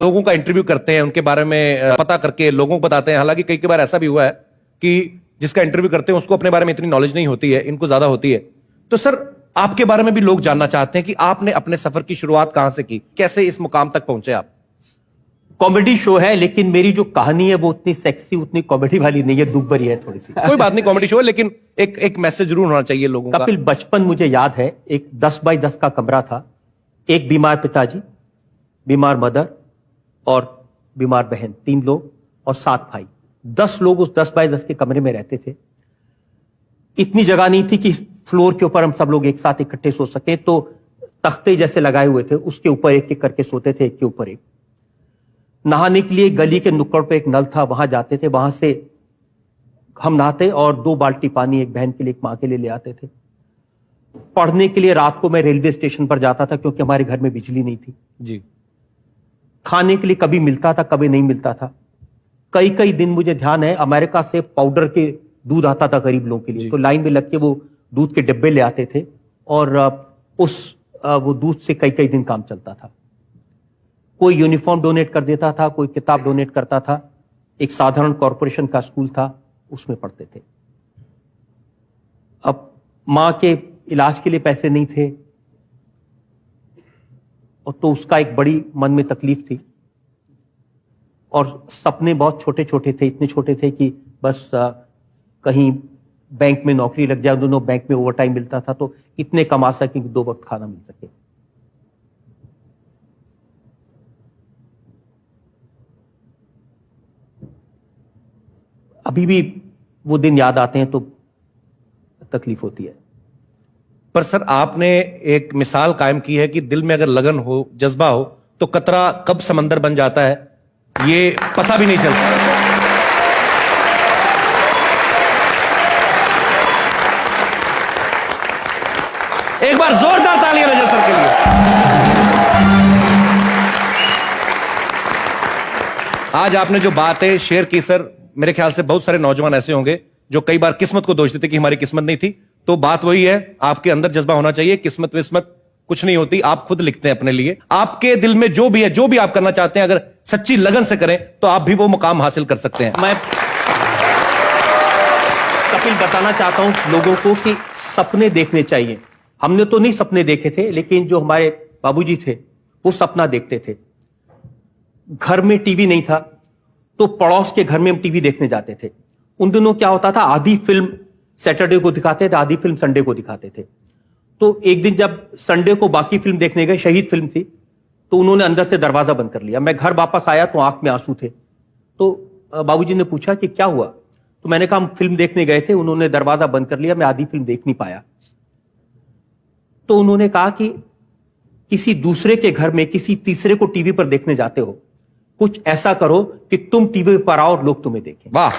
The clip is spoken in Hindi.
लोगों का इंटरव्यू करते हैं, उनके बारे में पता करके लोगों को बताते हैं। हालांकि कई बार ऐसा भी हुआ है कि जिसका इंटरव्यू करते हैं उसको अपने बारे में इतनी नॉलेज नहीं होती है, इनको ज्यादा होती है। तो सर, आपके बारे में भी लोग जानना चाहते हैं कि आपने अपने सफर की शुरुआत कहां से की, कैसे इस मुकाम तक पहुंचे आप? कॉमेडी शो है, लेकिन मेरी जो कहानी है वो उतनी सेक्सी, उतनी कॉमेडी वाली नहीं है, दुख भरी है थोड़ी सी। कोई बात नहीं, कॉमेडी शो है, लेकिन एक मैसेज जरूर होना चाहिए लोगों का। कपिल, बचपन मुझे याद है, एक 10 बाई 10 का कमरा था, एक बीमार पिताजी, बीमार मदर और बीमार बहन, 3 लोग और 7 भाई। 10 लोग उस 10 बाई 10 के कमरे में रहते थे। इतनी जगह नहीं थी कि फ्लोर के ऊपर हम सब लोग एक साथ इकट्ठे सो सके, तो तख्ते जैसे लगाए हुए थे, उसके ऊपर एक एक करके सोते थे, एक के ऊपर एक। नहाने के लिए गली के नुक्कड़ पे एक नल था, वहां जाते थे, वहां से हम नहाते और 2 बाल्टी पानी एक बहन के लिए, एक मां के लिए ले आते थे। पढ़ने के लिए रात को मैं रेलवे स्टेशन पर जाता था, क्योंकि हमारे घर में बिजली नहीं थी जी। खाने के लिए कभी मिलता था, कभी नहीं मिलता था। कई कई दिन मुझे ध्यान है, अमेरिका से पाउडर के दूध आता था गरीब लोगों के लिए, तो लाइन में लग के वो दूध के डिब्बे ले आते थे और वो दूध से कई कई दिन काम चलता था। कोई यूनिफॉर्म डोनेट कर देता था, कोई किताब डोनेट करता था। एक साधारण कॉरपोरेशन का स्कूल था, उसमें पढ़ते थे। अब मां के इलाज के लिए पैसे नहीं थे, और तो उसका एक बड़ी मन में तकलीफ थी, और सपने बहुत छोटे छोटे थे, इतने छोटे थे कि बस कहीं बैंक में नौकरी लग जाए, दोनों बैंक में ओवर टाइम मिलता था, तो इतने कमा सके कि 2 वक्त खाना मिल सके। अभी भी वो दिन याद आते हैं तो तकलीफ होती है। पर सर, आपने एक मिसाल कायम की है कि दिल में अगर लगन हो, जज्बा हो, तो कतरा कब समंदर बन जाता है ये पता भी नहीं चलता। एक बार जोरदार तालियां रजत सर के लिए। आज आपने जो बातें शेयर की सर, मेरे ख्याल से बहुत सारे नौजवान ऐसे होंगे जो कई बार किस्मत को दोष देते कि हमारी किस्मत नहीं थी। तो बात वही है, आपके अंदर जज्बा होना चाहिए। किस्मत विस्मत कुछ नहीं होती, आप खुद लिखते हैं अपने लिए। आपके दिल में जो भी है, जो भी आप करना चाहते हैं, अगर सच्ची लगन से करें तो आप भी वो मुकाम हासिल कर सकते हैं। मैं कपिल बताना चाहता हूं लोगों को कि सपने देखने चाहिए। हमने तो नहीं सपने देखे थे, लेकिन जो हमारे बाबूजी थे वो सपना देखते थे। घर में टीवी नहीं था, तो पड़ोस के घर में हम टीवी देखने जाते थे। उन दिनों क्या होता था, आधी फिल्म सैटरडे को दिखाते थे, आधी फिल्म संडे को दिखाते थे। तो एक दिन जब संडे को बाकी फिल्म देखने गए, शहीद फिल्म थी, तो उन्होंने अंदर से दरवाजा बंद कर लिया। मैं घर वापस आया तो आंख में आंसू थे। तो बाबूजी ने पूछा कि क्या हुआ, तो मैंने कहा हम फिल्म देखने गए थे, उन्होंने दरवाजा बंद कर लिया, मैं आधी फिल्म देख नहीं पाया। तो उन्होंने कहा कि किसी दूसरे के घर में किसी तीसरे को टीवी पर देखने जाते हो, कुछ ऐसा करो कि तुम टीवी पर आओ और लोग तुम्हें देखें। वाह।